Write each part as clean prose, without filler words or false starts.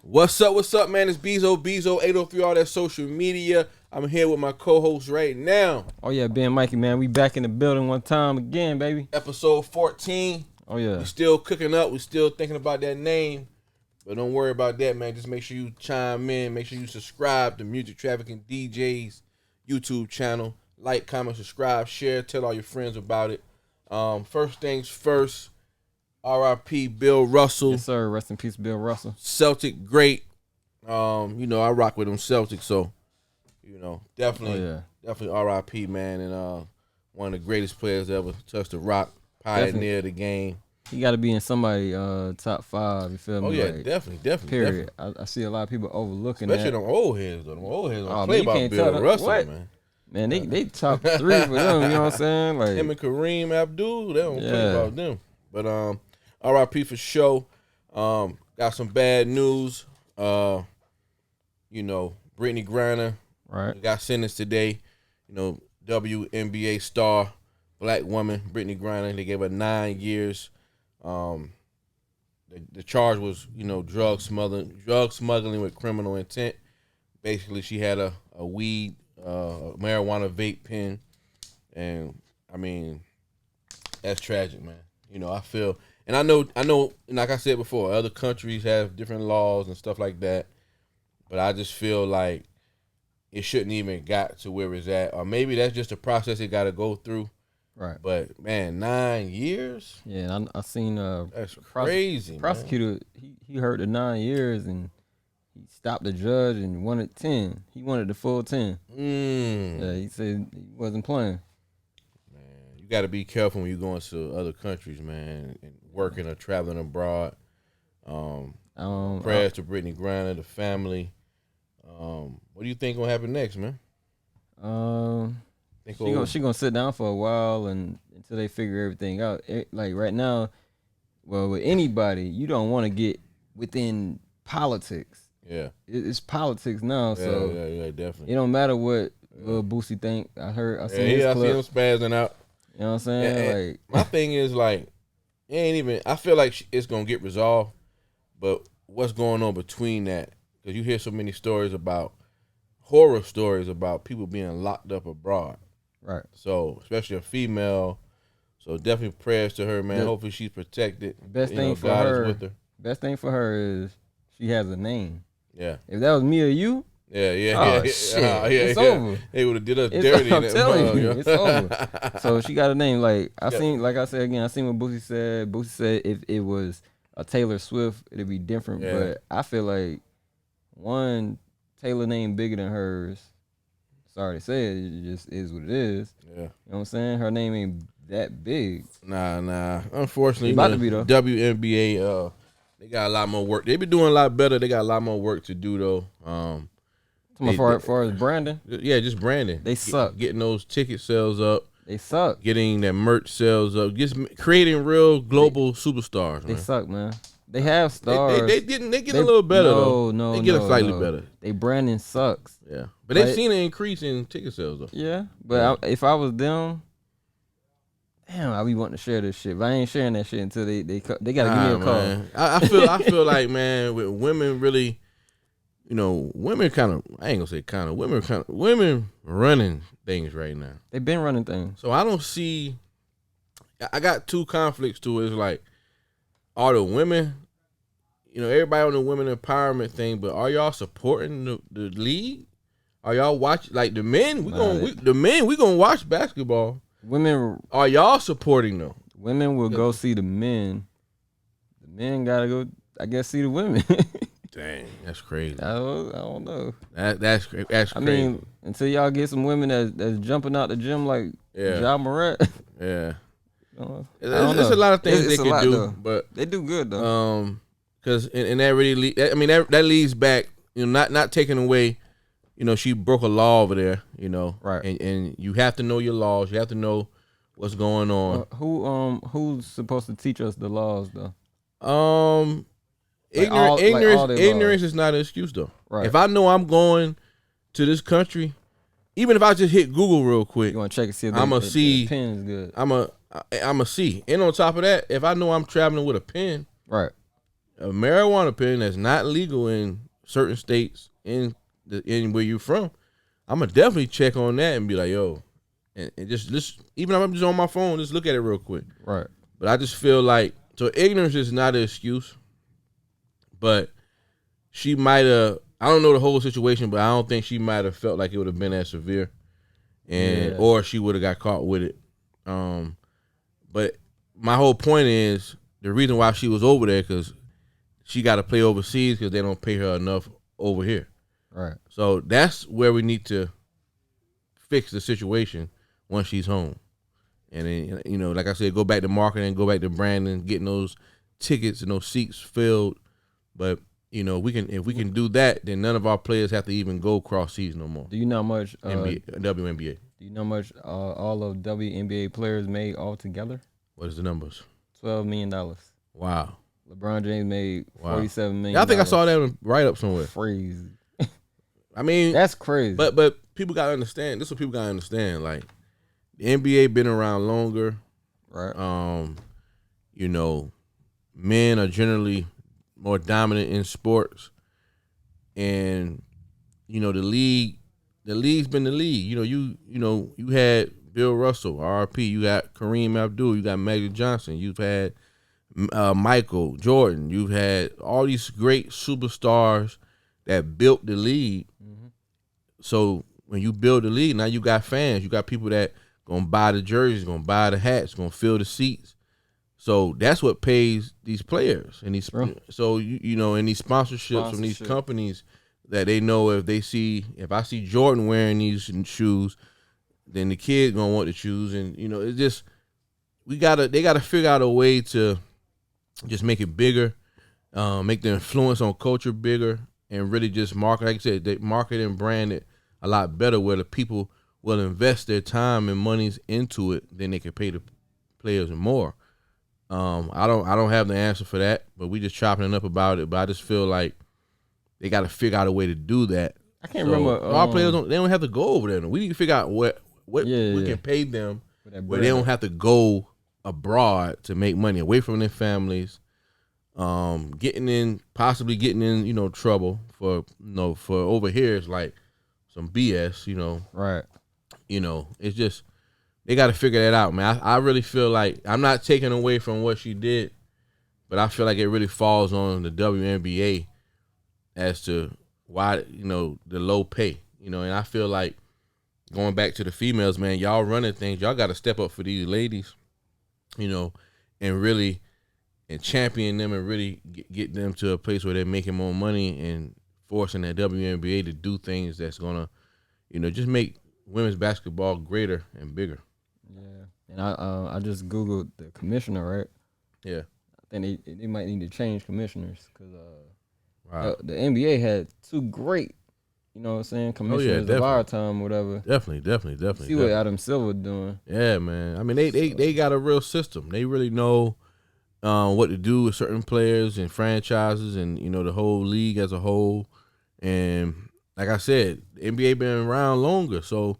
What's up, man? It's Bezo 803, all that social media. I'm here with my co-host right now. Oh, yeah, Ben Mikey, man. We back in the building one time again, baby. Episode 14. Oh, yeah. We still cooking up. We still thinking about that name. But don't worry about that, man. Just make sure you chime in. Make sure you subscribe to Music Trafficking DJ's YouTube channel. Like, comment, subscribe, share. Tell all your friends about it. First things first. R.I.P. Bill Russell. Yes, sir. Rest in peace, Bill Russell. Celtic great. I rock with them Celtics, so definitely R.I.P. man, and one of the greatest players to ever touch the rock, pioneer the game. He got to be in somebody top 5. You feel me? Oh yeah, definitely. Period. I see a lot of people overlooking especially that. Them old heads though. Them old heads don't Oh, play man, about Bill Russell, what? man. Man, they top 3 for them. You know what I'm saying? Like him and Kareem Abdul, they don't play about them. But R.I.P. for sure. Got some bad news. Brittany Griner got sentenced today. WNBA star, black woman, Brittany Griner. They gave her 9 years. The charge was, drug smuggling with criminal intent. Basically, she had a weed, marijuana vape pen, and I mean, that's tragic, man. I feel. And I know, like I said before, other countries have different laws and stuff like that. But I just feel like it shouldn't even got to where it's at. Or maybe that's just a process it got to go through. Right. But, man, 9 years? Yeah, I seen that's crazy, prosecutor, man. He heard the 9 years and he stopped the judge and wanted 10. He wanted the full 10. Yeah, he said he wasn't playing. You got to be careful when you go into other countries, man, and working or traveling abroad. Prayers to Brittany Griner, the family. What do you think gonna happen next, man? She gonna sit down for a while and until they figure everything out. Like right now, well, with anybody, you don't want to get within politics. Yeah, it's politics now. So yeah, definitely. It don't matter what Boosie think. I seen him spazzing out. You know what I'm saying? Like my thing is like, it ain't even. I feel like it's gonna get resolved, but what's going on between that? Because you hear so many horror stories about people being locked up abroad. Right. So especially a female. So definitely prayers to her, man. Hopefully she's protected. Best thing for her is she has a name. Yeah. If that was me or you. Yeah. Shit. It's over. They would have did us dirty. I'm telling you, it's over. So she got a name. Like I seen what Boosie said. Boosie said if it was a Taylor Swift, it'd be different. Yeah. But I feel like one Taylor name bigger than hers. Sorry to say it just is what it is. Yeah. You know what I'm saying? Her name ain't that big. Nah. Unfortunately, about to be though. WNBA, they got a lot more work. They be doing a lot better. They got a lot more work to do though. As far as branding? Yeah, just branding. They suck. Getting those ticket sales up. They suck. Getting that merch sales up. Just creating real global superstars, man. They suck, man. They have stars. They get a little better, though. No, they get slightly better. They branding sucks. Yeah. But they've seen an increase in ticket sales, though. Yeah. But if I was them, damn, I be wanting to share this shit. But I ain't sharing that shit until they got to give me a call. Man. I feel like, man, with women really... women kind of, I ain't gonna say kind of, women running things right now. They've been running things. So I don't see, I got two conflicts to it. It's like, are the women, everybody on the women empowerment thing, but are y'all supporting the league? Are y'all watching, like the men, we gonna watch basketball. Women. Are y'all supporting them? Women will go see the men. The men gotta go, I guess, see the women. Dang, that's crazy. I don't know. That's crazy. I mean, until y'all get some women that's jumping out the gym like Ja Morant. Yeah. There's a lot of things they can do, though. but they do good though. Because and that really, that leads back, not taking away, she broke a law over there, right? And you have to know your laws. You have to know what's going on. Who's supposed to teach us the laws though? Ignorance is not an excuse though. Right. If I know I'm going to this country, even if I just hit Google real quick, you want to check and see if the pen is good. I'm a see. And on top of that, if I know I'm traveling with a pen, right, a marijuana pen that's not legal in certain states in where you're from, I'm gonna definitely check on that and be like, yo, and just even if I'm just on my phone, just look at it real quick. Right. But I just feel like so ignorance is not an excuse, but she might have. I don't know the whole situation, but I don't think she might have felt like it would have been as severe, or she would have got caught with it. But my whole point is the reason why she was over there because she got to play overseas because they don't pay her enough over here. Right. So that's where we need to fix the situation once she's home. And then, like I said, go back to marketing, go back to branding, getting those tickets and those seats filled. But, if we can do that, then none of our players have to even go cross seas no more. Do you know how much WNBA? Do you know how much all of WNBA players made altogether? What is the numbers? $12 million. Wow. LeBron James made $47 million. I think I saw that right up somewhere. Crazy. I mean, that's crazy. But people gotta understand. This is what people gotta understand. Like the NBA been around longer. Right. Men are generally more dominant in sports, and the league's been the league. You had Bill Russell, RP. You got Kareem Abdul. You got Magic Johnson. You've had Michael Jordan. You've had all these great superstars that built the league. Mm-hmm. So when you build the league, now you got fans. You got people that gonna buy the jerseys, gonna buy the hats, gonna fill the seats. So that's what pays these players and these. So in these sponsorships from these companies that they know if I see Jordan wearing these shoes, then the kid gonna want to choose. And it's just they gotta figure out a way to just make it bigger, make the influence on culture bigger, and really just market. Like I said, they market and brand it a lot better, where the people will invest their time and monies into it, then they can pay the players more. I don't have the answer for that, but we just chopping it up about it. But I just feel like they got to figure out a way to do that. I can't remember. Our players don't have to go over there. We need to figure out what we can pay them where they don't have to go abroad to make money away from their families. Possibly getting in trouble for over here is like some BS. Right. It's just. They got to figure that out, man. I really feel like I'm not taking away from what she did, but I feel like it really falls on the WNBA as to why, the low pay, and I feel like going back to the females, man, y'all running things, y'all got to step up for these ladies, and really champion them and really get them to a place where they're making more money and forcing that WNBA to do things that's going to, just make women's basketball greater and bigger. Yeah, and I just Googled the commissioner, right? Yeah. I think they might need to change commissioners because the NBA had two great, commissioners of our time, whatever. Definitely. See what Adam Silver doing. Yeah, man. I mean, they got a real system. They really know what to do with certain players and franchises and, the whole league as a whole. And like I said, the NBA been around longer, so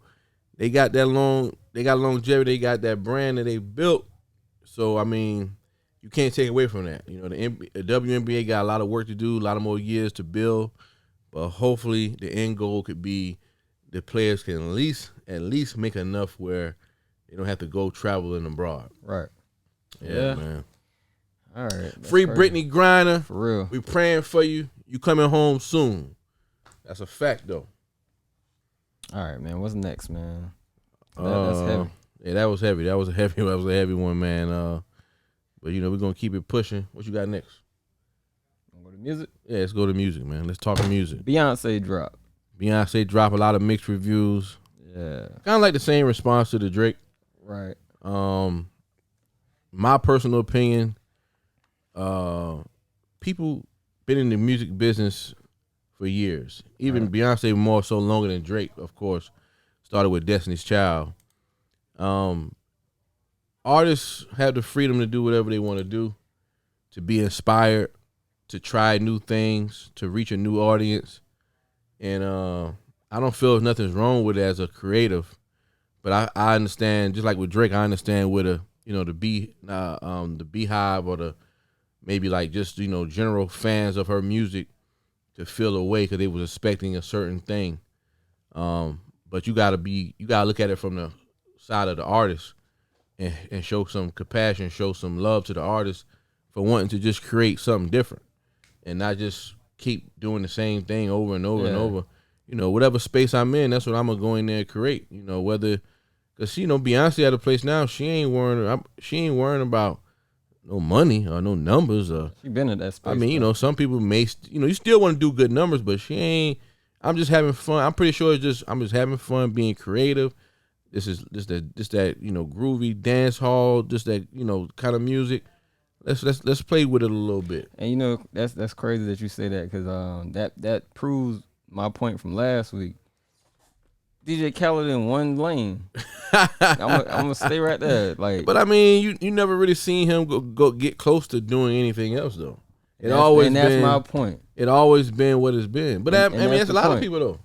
they got longevity, they got that brand that they built. So I mean, you can't take away from that. The WNBA got a lot of work to do, a lot of more years to build, but hopefully the end goal could be the players can at least make enough where they don't have to go traveling abroad. Right. Yeah. Man. All right. Free Brittany Griner. For real. We praying for you. You coming home soon. That's a fact, though. All right, man. What's next, man? That's heavy. Yeah, that was heavy. That was a heavy one, man. But we're gonna keep it pushing. What you got next? Go to music. Yeah, let's go to music, man. Let's talk music. Beyonce drop A lot of mixed reviews. Yeah. Kind of like the same response to the Drake. Right. My personal opinion, people been in the music business for years. Even Beyonce more so longer than Drake, of course. Started with Destiny's Child. Artists have the freedom to do whatever they want to do, to be inspired, to try new things, to reach a new audience. And I don't feel nothing's wrong with it as a creative. But I understand, just like with Drake, I understand where the Beehive or the maybe like just general fans of her music to feel away because they was expecting a certain thing. But you gotta look at it from the side of the artist and show some compassion, show some love to the artist for wanting to just create something different and not just keep doing the same thing over and over and over. Whatever space I'm in, that's what I'm gonna go in there and create. Whether because Beyonce at a place now, she ain't worrying about no money or no numbers or she been in that space. I mean, some people may you still want to do good numbers, but she ain't. I'm just having fun. I'm pretty sure I'm just having fun being creative. This that groovy dance hall, just that kind of music. Let's play with it a little bit. And that's crazy that you say that because that proves my point from last week. DJ Khaled in one lane. I'm gonna stay right there. But I mean, you never really seen him go get close to doing anything else though. That's my point. It always been what it's been. But that's a lot of people though.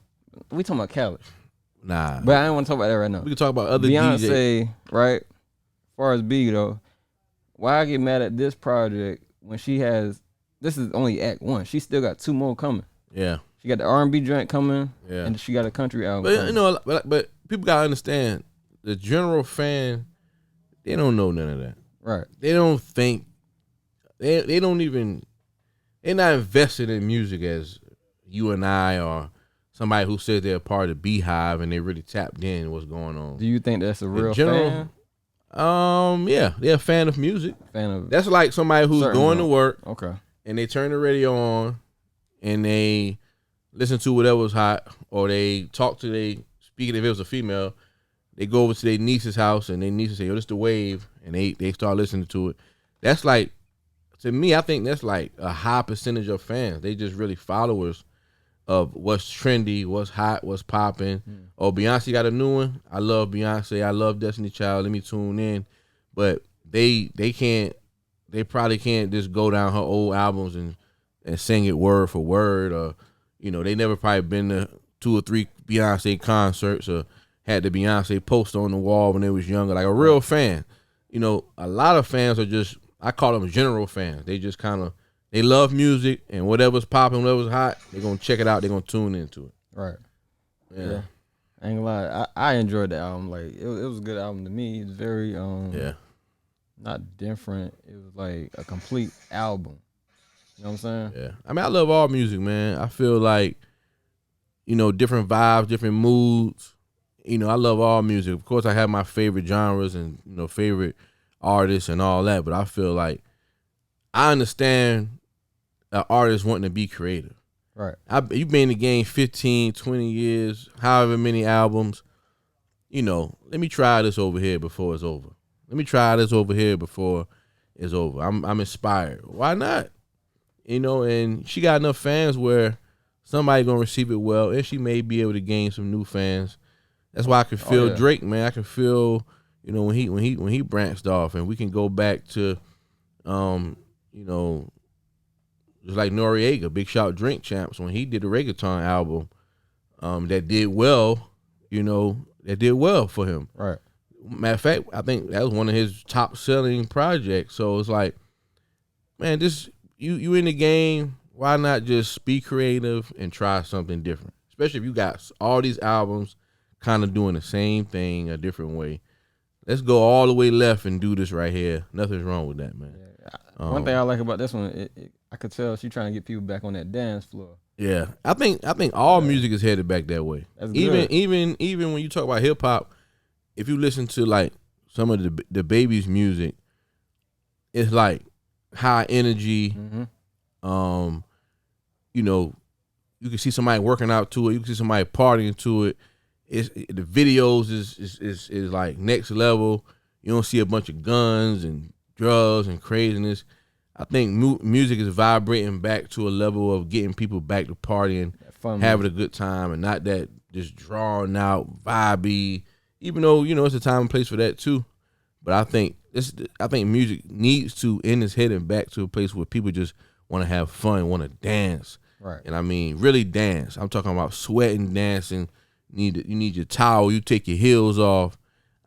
We talking about Khaled. Nah. But I don't want to talk about that right now. We can talk about other Beyonce, DJs. right? As far as B though, why I get mad at this project when this is only act 1. She still got 2 more coming. Yeah. She got the R&B joint coming, and she got a country album. But but people gotta understand the general fan, they don't know none of that. Right. They don't think they don't even they're not invested in music as you and I or somebody who says they're a part of the Beehive and they really tapped in what's going on. Do you think that's a real fan? Yeah, they're a fan of music. That's like somebody who's going to work. Okay. And they turn the radio on and they listen to whatever's hot, or they talk to speaking if it was a female, they go over to their niece's house and their niece say, "Yo, this the wave," and they start listening to it. That's like, to me, I think that's like a high percentage of fans. They just really followers of what's trendy, what's hot, what's popping. Oh, Beyonce got a new one. I love Beyonce. I love Destiny Child. Let me tune in. But they probably can't just go down her old albums and sing it word for word, or they never probably been to 2 or 3 Beyonce concerts or had the Beyonce poster on the wall when they was younger. Like a real fan. A lot of fans are just, I call them general fans. They just kind of, they love music and whatever's popping, whatever's hot, they're going to check it out. They're going to tune into it. Right. Yeah. I ain't gonna lie. I enjoyed the album. Like it was a good album to me. It's very not different. It was like a complete album. You know what I'm saying? Yeah. I mean, I love all music, man. I feel like, different vibes, different moods. I love all music. Of course, I have my favorite genres and, favorite artists and all that. But I feel like I understand an artist wanting to be creative. Right. You've been in the game 15, 20 years, however many albums. Let me try this over here before it's over. Let me try this over here before it's over. I'm inspired. Why not? And she got enough fans where somebody gonna receive it well, and she may be able to gain some new fans. That's why I can feel Drake, man. I can feel, when he branched off, and we can go back to, just like Noriega, Big Shot Drink Champs, when he did the reggaeton album, that did well, that did well for him. Right. Matter of fact, I think that was one of his top selling projects. So it's like, man, you in the game, why not just be creative and try something different? Especially if you got all these albums kind of doing the same thing a different way. Let's go all the way left and do this right here. Nothing's wrong with that, man. Yeah. One thing I like about this one, I could tell she's trying to get people back on that dance floor. Yeah, I think all music is headed back that way. That's even when you talk about hip hop, if you listen to like some of the Baby's music, it's like high energy. Mm-hmm. You can see somebody working out to it. You can see somebody partying to it. The videos is like next level. You don't see a bunch of guns and drugs and craziness. I think music is vibrating back to a level of getting people back to partying, having a good time, and not that just drawn out, vibey. Even though it's a time and place for that too, but I think music needs to end its heading back to a place where people just want to have fun, want to dance, right? And I mean really dance. I'm talking about sweating, dancing. You need your towel. You take your heels off.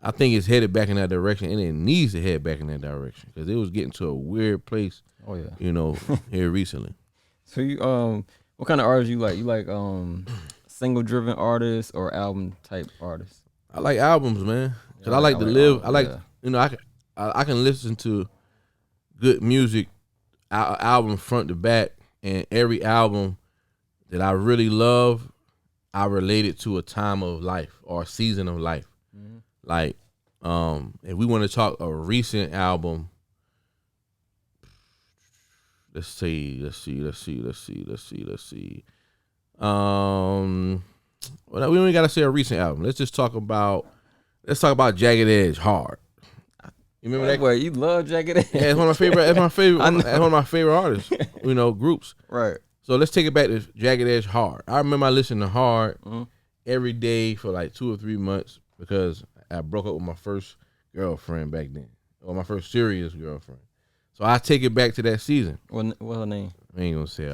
I think it's headed back in that direction, and it needs to head back in that direction because it was getting to a weird place Oh yeah. You know, here recently. So you what kind of artists you like? You like single driven artists or album type artists? I like albums, man, because Yeah, I like to live. I like, yeah. you know, I can listen to good music, album front to back, and every album that I really love, I relate it to a time of life or a season of life. Mm-hmm. Like, if we want to talk a recent album, let's see. Well, we don't gotta say a recent album. Let's talk about Jagged Edge Hard. You remember that? Boy, you love Jagged Edge. Yeah, it's one of my favorite. That's one of my favorite artists. You know, groups. Right. So let's take it back to Jagged Edge Hard. I remember I listened to Hard every day for like 2 or 3 months because I broke up with my first girlfriend back then, or my first serious girlfriend. So I take it back to that season. What's her name? I ain't gonna say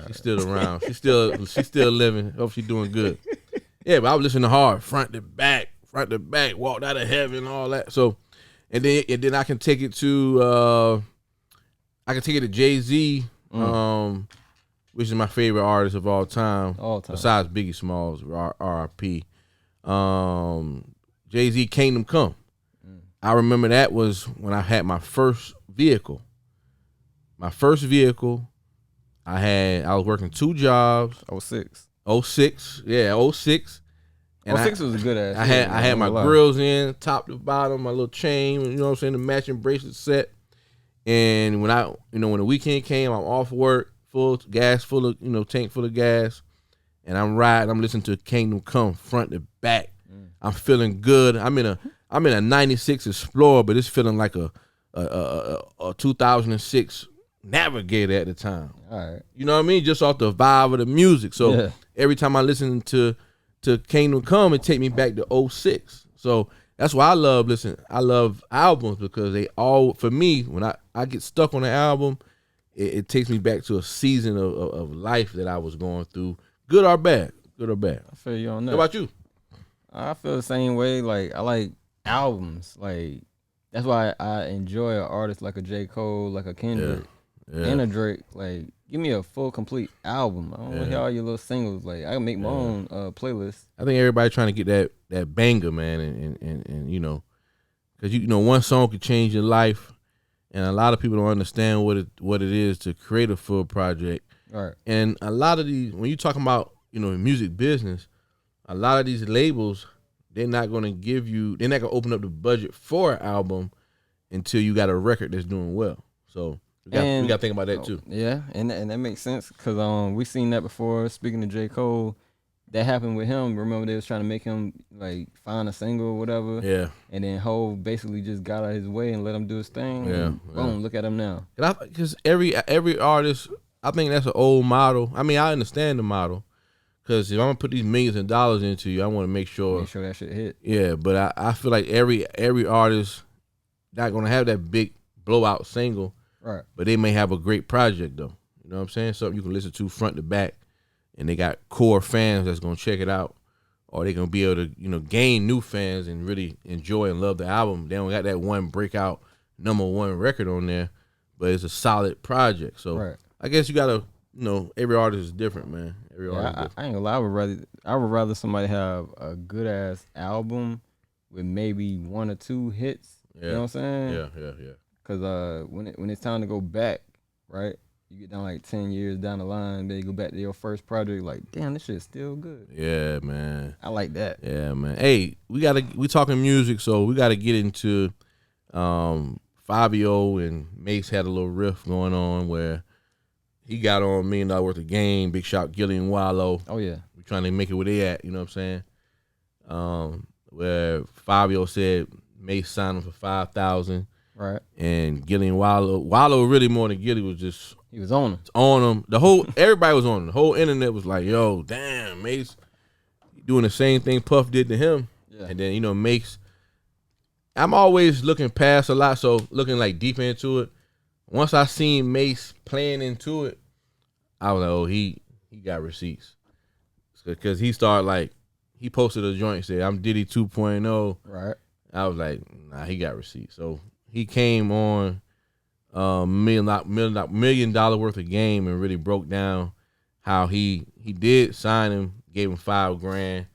she's still around. She's still living. Hope she's doing good. Yeah, but I was listening to Hard front to back, walked out of heaven, all that. So, and then I can take it to Jay-Z, which is my favorite artist of all time. Besides Biggie Smalls, R.I.P. Jay-Z, Kingdom Come. I remember that was when I had my first vehicle. I was working 2 jobs. 06. 06. Yeah, 06. And 06 was a good ass. I had my grills in, top to bottom, my little chain, you know what I'm saying, the matching bracelet set. And when the weekend came, I'm off work, tank full of gas, and I'm listening to Kingdom Come front to back. I'm feeling good. I'm in a 96 Explorer, but it's feeling like a 2006 Navigator at the time. All right. You know what I mean? Just off the vibe of the music. So every time I listen to Kingdom Come, it take me back to 06. So that's why I love albums, because they all, for me, when I get stuck on an album, it takes me back to a season of life that I was going through, good or bad. I feel you on that. How about you? I feel the same way. Like, I like albums. Like, that's why I enjoy an artist like a J. Cole, like a Kendrick, and a Drake. Like, give me a full, complete album. I don't want to hear all your little singles. Like, I can make my own playlist. I think everybody trying to get that banger, man, and you know, because you know one song could change your life, and a lot of people don't understand what it is to create a full project. Right. And a lot of these, when you talking about, you know, music business, a lot of these labels, they're not going to open up the budget for an album until you got a record that's doing well. So we got to think about that too. Yeah, and that makes sense, because we seen that before. Speaking of J. Cole, that happened with him. Remember, they was trying to make him like find a single or whatever. Yeah. And then Hov basically just got out of his way and let him do his thing. Yeah. Boom, look at him now. Because every artist, I think that's an old model. I mean, I understand the model. Because if I'm going to put these millions of dollars into you, I want to make sure that shit hit. Yeah, but I feel like every artist not going to have that big blowout single. Right. But they may have a great project, though. You know what I'm saying? Something you can listen to front to back, and they got core fans that's going to check it out. Or they going to be able to, you know, gain new fans and really enjoy and love the album. They don't got that one breakout #1 record on there, but it's a solid project. So I guess you got to, you know, every artist is different, man. I ain't gonna lie. I would rather somebody have a good ass album with maybe 1 or 2 hits. You know what I'm saying? Yeah. Cause when it's time to go back, right? You get down like 10 years down the line, then you go back to your first project. Like, damn, this shit's still good. Yeah, man. I like that. Yeah, man. Hey, we talking music, so we gotta get into Fabio and Mace had a little riff going on where he got on $1 million worth of game. Big shot, Gillian Wallow. Oh yeah, we trying to make it where they at. You know what I'm saying? Where Fabio said Mace signed him for $5,000. Right. And Gillian Wallow really more than Gilly was just he was on him. Everybody was on him. The whole internet was like, yo, damn, Mace doing the same thing Puff did to him. Yeah. And then, you know, Mace. I'm always looking past a lot, so looking like deep into it. Once I seen Mace playing into it, I was like, oh, he got receipts. Because he started like, he posted a joint and said, I'm Diddy 2.0. Right. I was like, nah, he got receipts. So he came on $1 million worth of game and really broke down how he did sign him, gave him $5,000,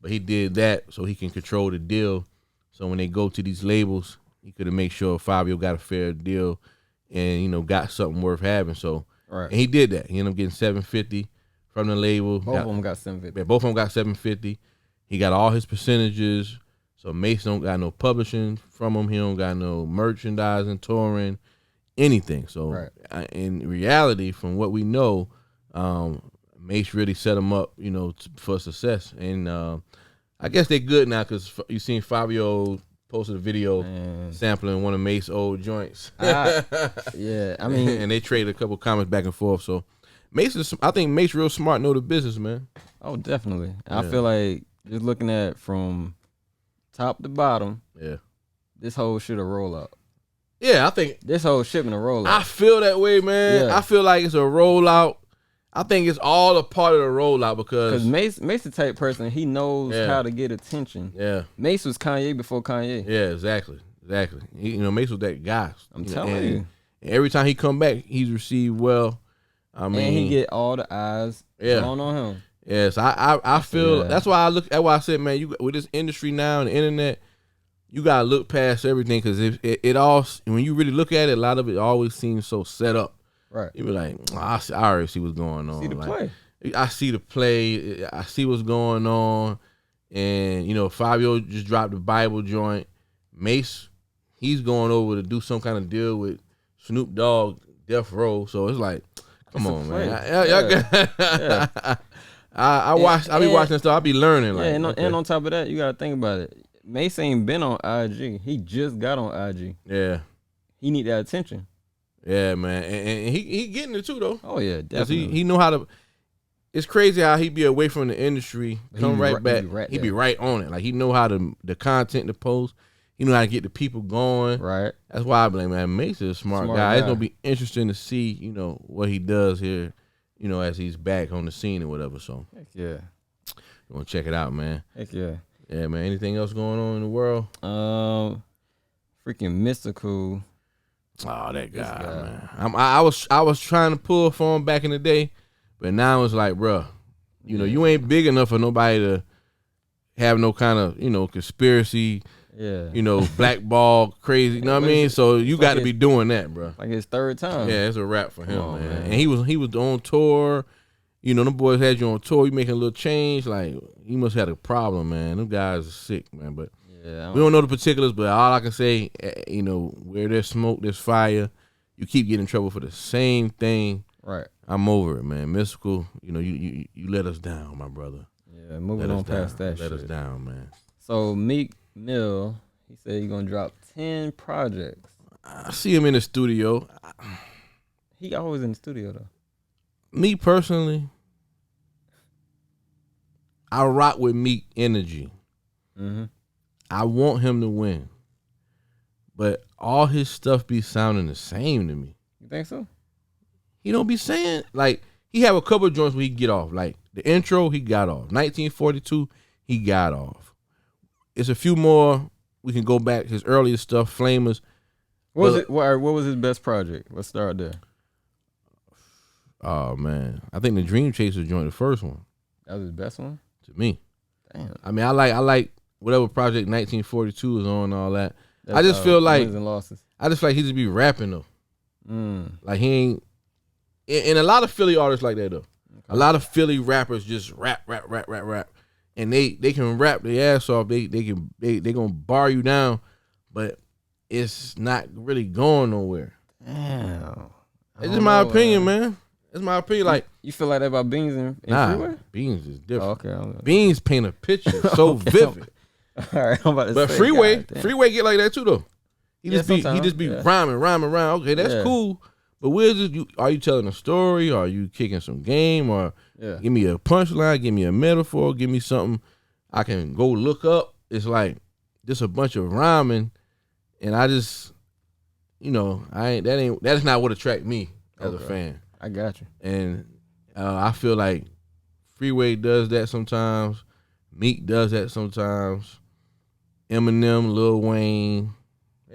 but he did that so he can control the deal. So when they go to these labels, he could have made sure Fabio got a fair deal and got something worth having. So right. And he did that. He ended up getting $750 from the label. Both of them got $750. Yeah, both of them got $750. He got all his percentages. So Mace don't got no publishing from him. He don't got no merchandising, touring, anything. So right. In reality, from what we know, Mace really set him up, for success. And I guess they're good now because you seen Fabio posted a video sampling one of Mace's old joints. Yeah, I mean, and they traded a couple comments back and forth. So I think Mace real smart, know the business, man. Oh, definitely. Yeah. I feel like just looking at from top to bottom, this whole shit a rollout. Yeah, I think this whole shipment a rollout. I feel that way, man. Yeah. I feel like it's a rollout. I think it's all a part of the rollout because Mace the type person, he knows how to get attention. Yeah, Mace was Kanye before Kanye. Yeah, exactly. Mace was that guy. I'm telling you. And every time he come back, he's received well. I mean, and he get all the eyes on him. Yes, I feel that's why I said, man, you with this industry now and the internet, you gotta look past everything because it all, when you really look at it, a lot of it always seems so set up. Right. You be like, I already see what's going on. See the play. I see the play. I see what's going on. And, Fabio just dropped the Bible joint. Mace, he's going over to do some kind of deal with Snoop Dogg, Death Row. So it's like, come on, man. I be watching stuff. I be learning. And on top of that, you got to think about it. Mace ain't been on IG. He just got on IG. Yeah. He need that attention. Yeah, man, and he getting it too though. Oh yeah, definitely. He know how to. It's crazy how he be away from the industry, come right back. He be right on it. Like he know how the content to post. He know how to get the people going. Right. That's why I blame man. Mace is a smart guy. It's gonna be interesting to see what he does here, as he's back on the scene or whatever. So heck yeah, you wanna check it out, man. Heck yeah. Yeah, man. Anything else going on in the world? Freaking Mystical. Oh, that guy, man. I was trying to pull for him back in the day, but now it's like, bruh, you ain't big enough for nobody to have no kind of, conspiracy, blackball, crazy, you know what I mean? So you got to be doing that, bruh. Like his third time. Yeah, it's a wrap for him, man. And he was on tour. Them boys had you on tour. You making a little change. Like, you must have had a problem, man. Them guys are sick, man, but. Yeah, we don't know the particulars, but all I can say, where there's smoke, there's fire. You keep getting in trouble for the same thing. Right. I'm over it, man. Mystical, you let us down, my brother. Yeah, moving on past that shit. Let us down, man. So Meek Mill, he said he's gonna drop 10 projects. I see him in the studio. He always in the studio though. Me personally, I rock with Meek energy. Mm-hmm. I want him to win, but all his stuff be sounding the same to me. You think so? He don't be saying, like, he have a couple of joints where he get off. Like, the intro, he got off. 1942, he got off. It's a few more. We can go back his earlier stuff, Flamers. What was his best project? Let's start there. Oh, man. I think the Dream Chaser joint, the first one. That was his best one? To me. Damn. I mean, I like whatever project 1942 is on and all that. I just feel like wins and losses. I just feel like he just be rapping though. Mm. Like he ain't, and a lot of Philly artists like that though. Okay. A lot of Philly rappers just rap, and they can rap their ass off. They gonna bar you down, but it's not really going nowhere. Damn. It's just my opinion, man. It's my opinion. Like you feel like that about Beans and Freeway? Beans is different. Oh, okay. Beans paint a picture so vivid. All right, I'm about to but say, Freeway get like that too though. He just be rhyming around. Okay, that's cool. But are you telling a story? Or are you kicking some game? Or give me a punchline, give me a metaphor, give me something I can go look up. It's like just a bunch of rhyming, and I just, that's not what attract me as a fan. I got you. And I feel like Freeway does that sometimes. Meek does that sometimes. Eminem, Lil Wayne,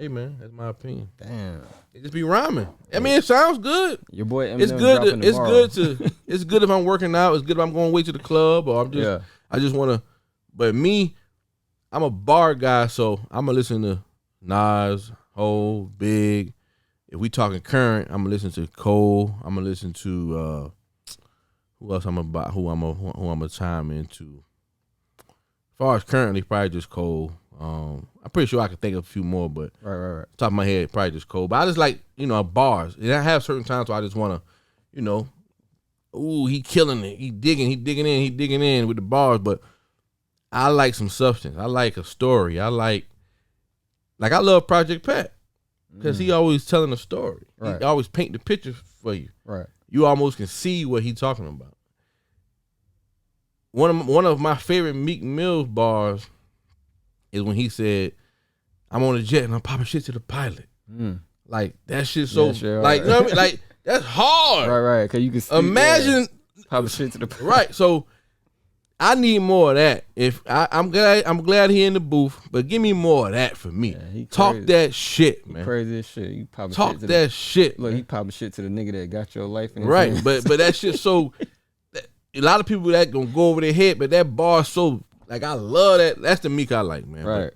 Hey man, that's my opinion. Damn. It just be rhyming. I mean, it sounds good. Your boy Eminem It's good. dropping It's tomorrow. good to. It's good if I'm working out. It's good if I'm going way to the club or I'm just. Yeah. I just want to. But me, I'm a bar guy, so I'm gonna listen to Nas, Hov, Big. If we talking current, I'm gonna listen to Cole. I'm gonna listen to who else? Who I'm gonna chime into. As far as currently, probably just Cole. I'm pretty sure I could think of a few more, but Right. top of my head, probably just Cole. But I just like, bars. And I have certain times where I just want to, ooh, he killing it. He digging in with the bars. But I like some substance. I like a story. I love Project Pat because he always telling a story. Right. He always paint the picture for you. Right. You almost can see what he talking about. One of my favorite Meek Mills bars is when he said, "I'm on a jet and I'm popping shit to the pilot." Like that shit so like, you know what I mean? Like that's hard. Right. Cause you can see, imagine popping shit to the pilot. Right. So I need more of that. If I'm glad he in the booth, but give me more of that for me. Yeah, talk that shit, man. Crazy as shit. You popping talk shit to that shit. Look, man. he popping shit to the nigga that got your life in his right. hands. But that shit so. A lot of people that gonna go over their head, but that bar so like I love that. That's the Meek I like, man. Right.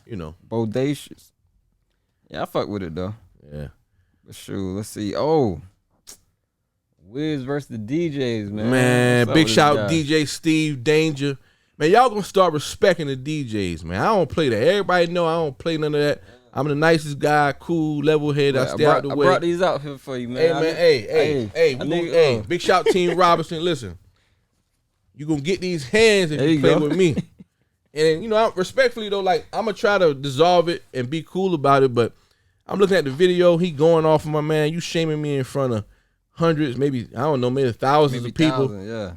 But, bodacious. Yeah, I fuck with it though. Yeah. But sure, let's see. Oh, Wiz versus the DJs, man. Man, big shout out guy? DJ Steve Danger. Man, y'all gonna start respecting the DJs, man. I don't play that. Everybody know I don't play none of that. I'm the nicest guy, cool, level head. I stay out the way. I brought these out here for you, man. Hey, big shout Team Robinson. Listen, you gonna get these hands if you play with me. And respectfully though, like I'm gonna try to dissolve it and be cool about it. But I'm looking at the video. He going off of my man. You shaming me in front of hundreds, maybe maybe thousands of people. Yeah.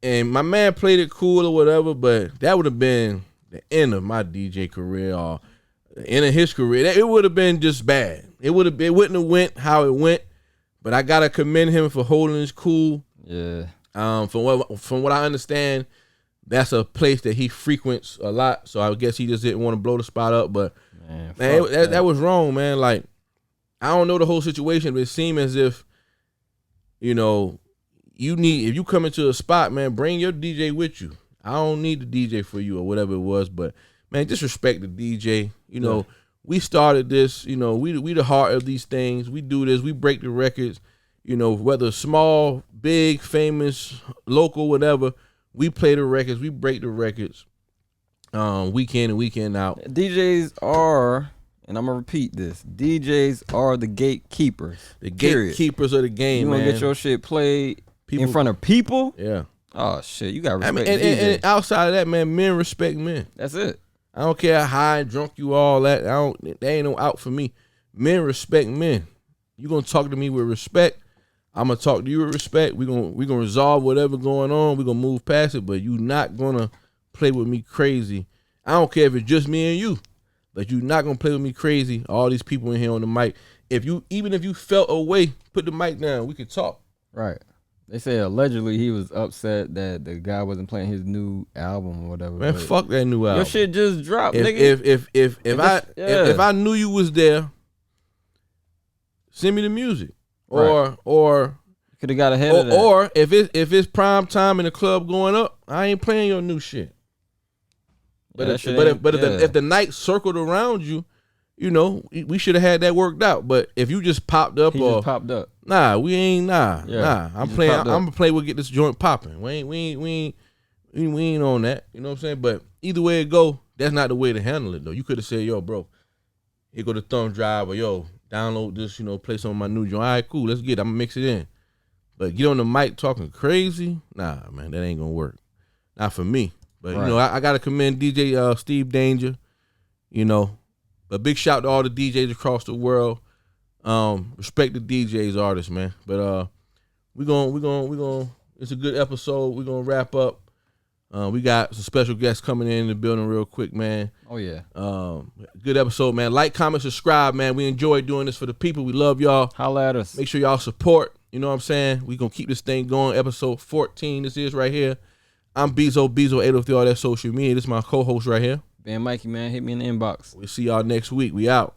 And my man played it cool or whatever, but that would have been the end of my DJ career or the end of his career. It would have been just bad. It wouldn't have went how it went. But I gotta commend him for holding his cool. Yeah. From what I understand, that's a place that he frequents a lot. So I guess he just didn't want to blow the spot up. But man, that was wrong, man. Like I don't know the whole situation, but it seemed as if if you come into a spot, man, bring your DJ with you. I don't need the DJ for you or whatever it was, but man, just respect the DJ. We started this, we the heart of these things. We do this, we break the records, whether small, big, famous, local, whatever, we play the records, we break the records. Week in and weekend out. DJs are, and I'm gonna repeat this, DJs are the gatekeepers. The gatekeepers of the game, you man. You wanna get your shit played in front of people? Yeah. Oh shit, you gotta respect and outside of that, man, men respect men. That's it. I don't care how high and drunk you all that. That ain't no out for me. Men respect men. You gonna talk to me with respect. I'm gonna talk to you with respect. We gonna resolve whatever going on. We gonna move past it. But you not gonna play with me crazy. I don't care if it's just me and you, but you not gonna play with me crazy. All these people in here on the mic. Even if you felt away, put the mic down. We could talk. Right. They say allegedly he was upset that the guy wasn't playing his new album or whatever. Man, fuck that new album. Your shit just dropped, nigga. If I knew you was there, send me the music. Right. Or could have got ahead of that. Or if it's prime time in the club going up, I ain't playing your new shit. But if the night circled around you, we should have had that worked out. But if you just popped up just popped up. Nah, we ain't nah. I'm playing. I'm gonna play. We'll get this joint popping. We ain't on that. You know what I'm saying? But either way it go, that's not the way to handle it though. You could have said, "Yo, bro, here go the thumb drive," or "Yo, download this. Play some of my new joint." All right, cool. Let's get it. I'm gonna mix it in. But get on the mic talking crazy, nah, man, that ain't gonna work. Not for me. But right. I gotta commend DJ Steve Danger. But big shout to all the DJs across the world. Respect the DJs, artists, man. But we gonna. It's a good episode. We're gonna wrap up. We got some special guests coming in the building real quick, man. Oh yeah. Good episode, man. Like, comment, subscribe, man. We enjoy doing this for the people. We love y'all. Holla at us. Make sure y'all support. You know what I'm saying? We gonna keep this thing going. Episode 14. This is right here. I'm Bezo 803 all that social media. This is my co-host right here. Ben Mikey, man. Hit me in the inbox. We'll see y'all next week. We out.